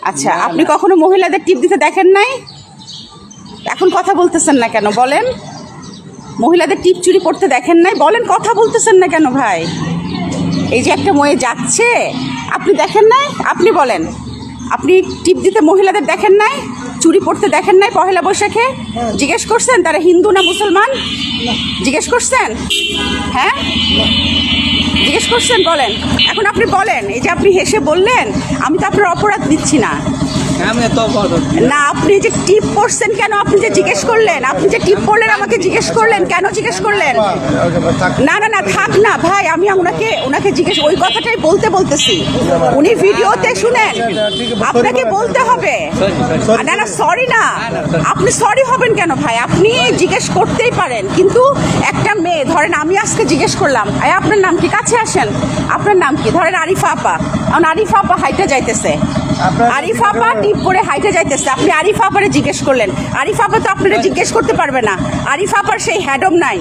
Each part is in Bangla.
আচ্ছা, আপনি কখনো মহিলাদের টিপ দিতে দেখেন নাই? এখন কথা বলতেছেন না কেন বলেন? মহিলাদের টিপ চুরি করতে দেখেন নাই বলেন, কথা বলতেছেন না কেন ভাই? এই যে একটা মেয়ে যাচ্ছে, আপনি দেখেন নাই? আপনি বলেন, আপনি টিপ দিতে মহিলাদের দেখেন নাই? চুরি পড়তে দেখেন নাই পহেলা বৈশাখে? জিজ্ঞেস করছেন তারা হিন্দু না মুসলমান? জিজ্ঞেস করছেন? হ্যাঁ, জিজ্ঞেস করছেন? বলেন। এখন আপনি বলেন, এই যে আপনি হেসে বললেন, আমি তো আপনার অপরাধ দিচ্ছি না। না, আপনি যে টিপ পড়ছেন কেন? আপনি যে জিজ্ঞেস করলেন, আপনি যে টিপ পড়লেন আমাকে জিজ্ঞেস করলেন কেন? জিজ্ঞেস করলেন? না না না, থাক না ভাই, আমি ওনাকে জিজ্ঞেস ওই কথাটাই বলতেছি। উনি ভিডিওতে শুনেন, আপনাকে বলতে হবে। না না, সরি না, আপনি সরি হবেন কেন ভাই? আপনি জিজ্ঞেস করতেই পারেন, কিন্তু একটা মেয়ে ধরেন আমি আজকে জিজ্ঞেস করলাম, আপনার নাম কি? কাছে আসেন, আপনার নাম কি? ধরেন আরিফা আপা। আরিফা আপা হাইটে যাইতেছে, আরিফা আপা টিপ পরে হাইটে যাইতেছে, আপনি আরিফা আপারে জিজ্ঞেস করলেন। আরিফা আপা তো আপনারা জিজ্ঞেস করতে পারবে না, আরিফা আপার সেই হ্যাডম নাই।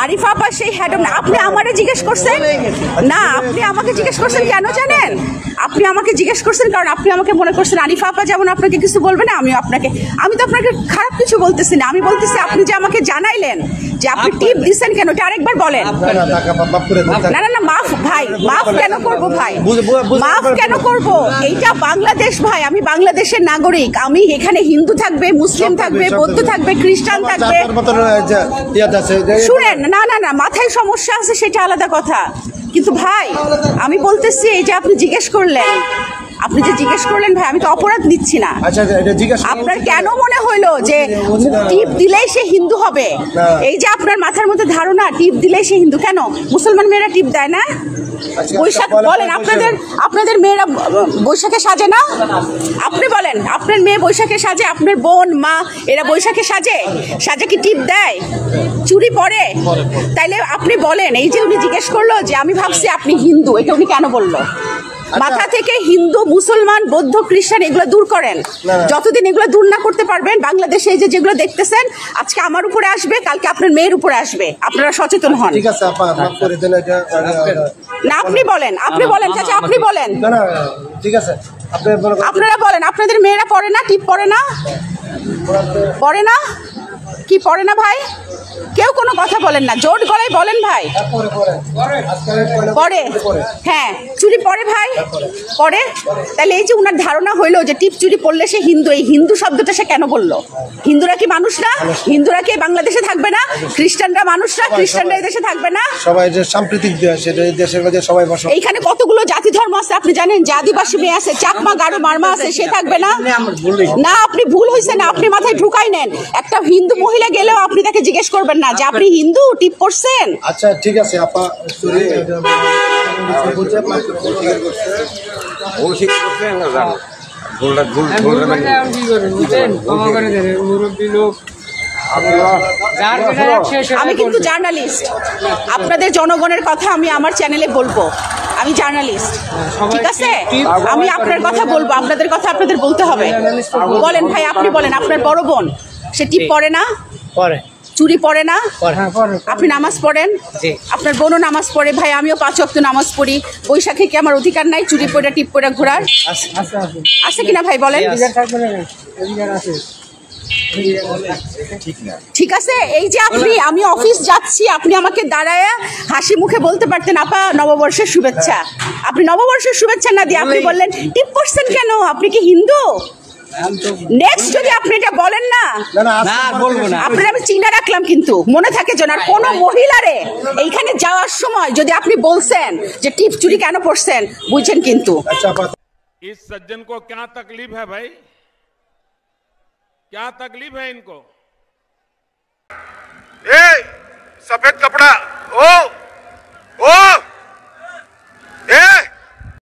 আরিফা আপা সেই হ্যাডম না। আপনি আমারে জিজ্ঞেস করছেন না, আপনি আমাকে জিজ্ঞেস করছেন কেন জানেন? আপনি আমাকে জিজ্ঞেস করছেন কারণ আপনি আমাকে মনে করছেন আরিফা আপা যেমন আপনাকে কিছু বলবে না, আমি তো আপনাকে খারাপ কিছু বলতেছি না। আমি বলতেছি আপনি যে আমাকে জানাইলেন যে আপনি টিপ দিচ্ছেন কেন, এটা আরেকবার বলেন। না না না, মাফ ভাই, মাফ কেন করব ভাই? মাফ কেন করব? এইটা বাংলাদেশ ভাই, আমি বাংলাদেশের নাগরিক। আমি এখানে হিন্দু থাকবে, মুসলিম থাকবে, বৌদ্ধ থাকবে, খ্রিস্টান থাকবে। শুনেন, না না না, মাথায় সমস্যা আছে সেটা আলাদা কথা, কিন্তু ভাই আমি বলতেছি এই যে আপনি জিজ্ঞেস করলেন, ভাই আমি তো অপরাধ নিচ্ছি না। আপনার কেন মনে হইলো যে টিপ দিলেই সে হিন্দু হবে? এই যে আপনার মাথার মধ্যে ধারণা টিপ দিলেই সে হিন্দু। কেন মুসলমান মেয়েরা টিপ দেয় না? বৈশাখ বলেন, আপনাদের মেয়েরা বৈশাখে সাজে না? আপনি বলেন, আপনার মেয়ে বৈশাখে সাজে? আপনার বোন মা এরা বৈশাখে সাজে কি টিপ দেয়? চুরি পরে? তাইলে আপনি বলেন, এই যে উনি জিজ্ঞেস করলো যে আমি ভাবছি আপনি হিন্দু, এটা উনি কেন বললো? মাথা থেকে হিন্দু মুসলমান বৌদ্ধ খ্রিস্টান এগুলো দূর করেন। যতদিন এগুলো দূর না করতে পারবেন, বাংলাদেশে এই যেগুলো দেখতেছেন আজকে আমার উপরে আসবে, কালকে আপনার মেয়ের উপরে আসবে। আপনারা সচেতন হন। ঠিক আছে আপা, মাফ করে দেন এটা। না, আপনি বলেন চাচা, আপনি বলেন। না ঠিক আছে, আপনারা বলেন, আপনাদের মেয়েরা পড়ে না? টিপ পড়ে না? কি পড়ে না ভাই? কেউ কোনো কথা বলেন না, জোর গলায় বলেন ভাই। পড়ে? হ্যাঁ, চুরি পড়ে ভাই, পড়ে। তাহলে এই যে উনার ধারণা হইলো যে টিপ চুরি পড়লে সে হিন্দু, এই হিন্দু শব্দটা সে কেন বললো? হিন্দুরা কি মানুষ না? হিন্দুরা কি বাংলাদেশে থাকবে না? খ্রিস্টানরা মানুষ না? খ্রিস্টানরা এই দেশে থাকবে না? সবাই যে সাম্প্রতিক দেশ, এটা দেশের মধ্যে সবাই বসবাস। এইখানে কতগুলো জাতি ধর্ম আছে আপনি জানেন? যে আদিবাসী মেয়ে আছে, চাকমা গারো মারমা আছে, সে থাকবে না? না, আপনি ভুল হয়েছে না, আপনি মাথায় ঢুকাই নেন। একটা হিন্দু মহিলা গেলেও আপনি তাকে জিজ্ঞেস করবেন না যে আপনি হিন্দু টিপ করছেন? আচ্ছা ঠিক আছে আপা, সরি। আমি কিন্তু জার্নালিস্ট, আপনাদের জনগণের কথা আমি আমার চ্যানেলে বলবো। আমি জার্নালিস্ট, ঠিক আছে? আমি আপনার কথা বলবো, আপনাদের কথা আপনাদের বলতে হবে। বলেন ভাই, আপনি বলেন, আপনার বড় বোন সে টিপ পড়ে না? পড়ে। চুরি পড়ে না? আপনি নামাজ পড়েন? আপনার বোনও নামাজ পড়ে ভাই, আমিও 5 ওয়াক্ত নামাজ পড়ি। বৈশাখে কি আমার অধিকার নাই চুরি পড়ে টিপ পড়ে ঘোরার? আছে কিনা ভাই বলেন? ঠিক আছে, এই যে আমি অফিস যাচ্ছি, আপনি আমাকে দাঁড়ায় হাসি মুখে বলতে পারতেন আপা নববর্ষের শুভেচ্ছা। আপনি নববর্ষের শুভেচ্ছা না দিয়ে আপনি বললেন টিপ করছেন কেন? আপনি কি হিন্দু? নেক্সট যদি আপনি এটা বলেন না, আপনার আমি চিন্তা রাখলাম, কিন্তু মনে থাকে যেন আর কোনো মহিলারে এইখানে যাওয়ার সময় যদি আপনি বলছেন যে টিপ চুরি কেন পড়ছেন, বুঝছেন কিন্তু। इस सज्जन को क्या तकलीफ है भाई? क्या तकलीफ है इनको? ए सफेद कपड़ा, ओ